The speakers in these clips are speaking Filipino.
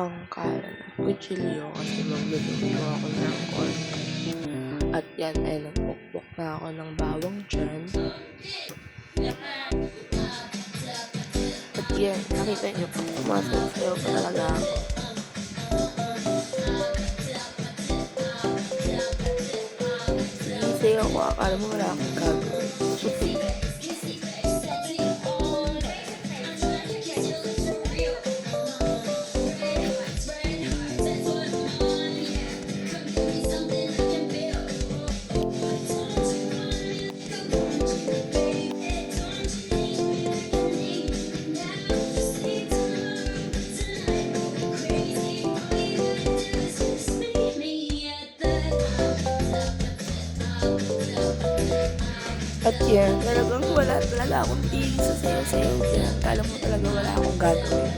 sangkal at kutsilyo kasi magluluto ako ng corn. At yan ay nagpukpok na ako ng bawang dyan. At yan, nakita niyo po, sumasayaw pa talaga ako. Sinasayaw ko, akala mo wala akong gagawin. At yan, talagang wala talaga akong tigil sa sayaw-sayaw dyan. Kala mo talaga wala akong gagawin.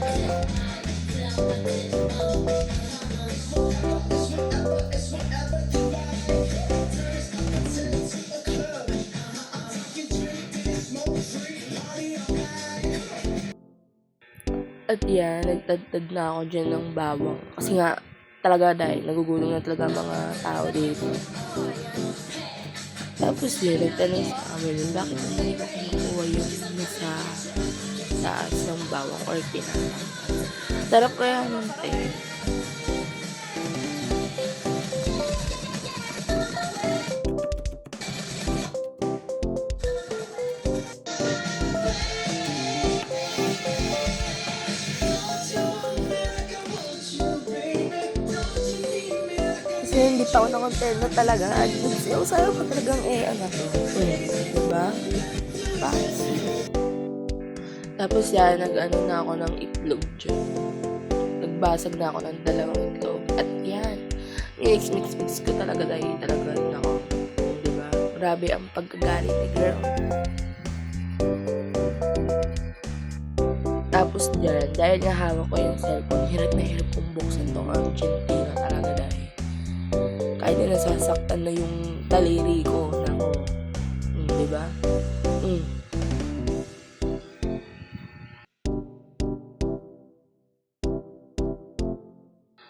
At yan, nagtadtad na ako dyan ng bawang. Kasi nga, talaga dahil nagugulong na talaga mga tao dito. Tapos yun, nagtanong sa amin, bakit hindi ko kumukuha yung nasa taas ng bawang or tinatang. Sarap kaya nun, te. Kasi hindi pa ako nakontento talaga. Sayaw-sayaw ko talagang ano to. Diba? Bakit? Tapos yan, nag-ano na ako ng itlog dyan. Nagbasag na ako ng 2 itlog. At yan, mix ko talaga dahil talaga ako. Diba? Grabe ang pagkagalit ni girl. Tapos dyan, dahil nahawak ko yung cellphone, hirap na hirap kong buksan tong Argentina talaga dahil kahit na nasasaktan na yung daliri ko. Nako. Diba?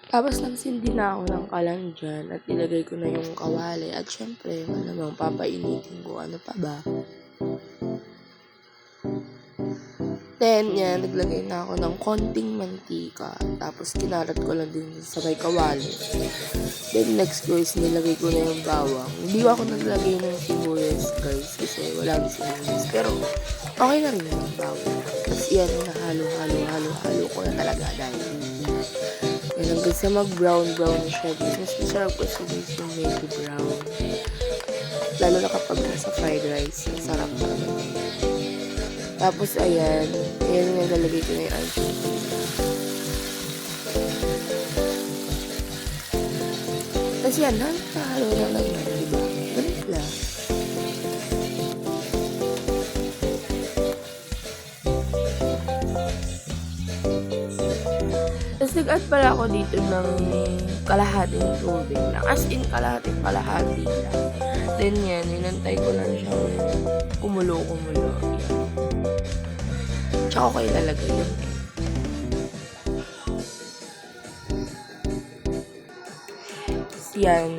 Tapos nagsindi na ako ng kalan dyan at ilagay ko na yung kawali. At syempre, malamang papainitin ko. Ano pa ba? Then, yan, naglagay na ako ng konting mantika. Tapos, kinarat ko lang din sa may kawali. Then, next ko is nilagay ko na yung bawang. Hindi ako naglagay ng sibuyas, guys, kasi walang sibuyas. Pero, okay na rin yung bawang. Tapos, yan, halo ko na talaga dahil. Yan, hanggang sa mag-brown na siya. Mas masarap ko sa guys yung medyo brown. Lalo na kapag nasa fried rice. Ang sarap talaga. Tapos, ayan yung nagalagay ko na yung Argentina. Tapos yan, halo na lang yan, diba? Ganit lang. Tapos nag-add pala ako dito ng kalahating tubig lang. As in, kalahati lang. Then yan, inantay ko lang siya kumulo. Yan. Tsaka ko ilalagay yun. Yan.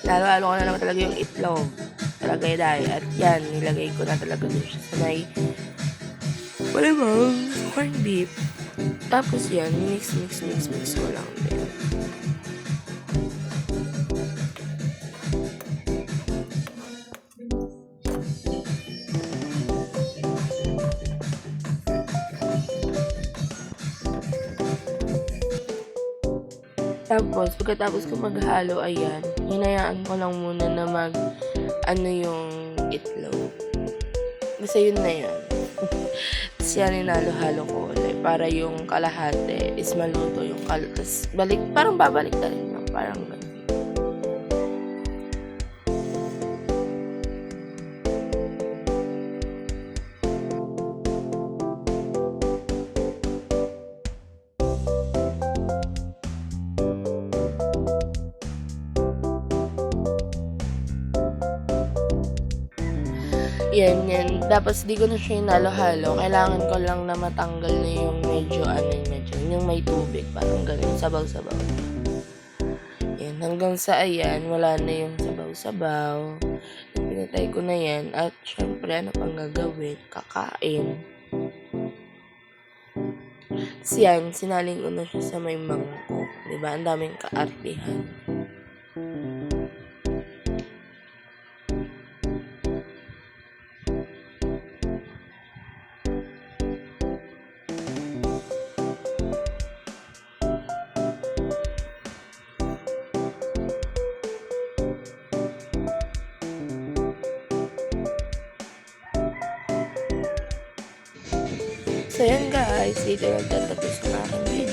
Lalo-lalo ko na naman talaga yung itlog. Talagay dahil. At yan, nilagay ko na talaga dun siya sa may malamang corned beef. Tapos yan, mix ko lang din. Tapos, pagkatapos ko maghalo, ayan, hinayaan ko lang muna na yung itlog. Basta yun na yan. Tapos yan, hinalo-halo ko ulit para yung kalahati is maluto yung tapos parang babalik na rin lang, parang ganun. Yan. Tapos di ko na siya hinalo-halo. Kailangan ko lang na matanggal na yung medyo yung may tubig, parang ganun, sabaw-sabaw. Yan, hanggang sa ayan, wala na yung sabaw-sabaw. Pinatay ko na yan at syempre ano pang gagawin? Kakain. Yan, sinaling ko na siya sa may mangkok. Diba? Ang daming kaartihan. So yan guys, dito nagtatapos ang aking video.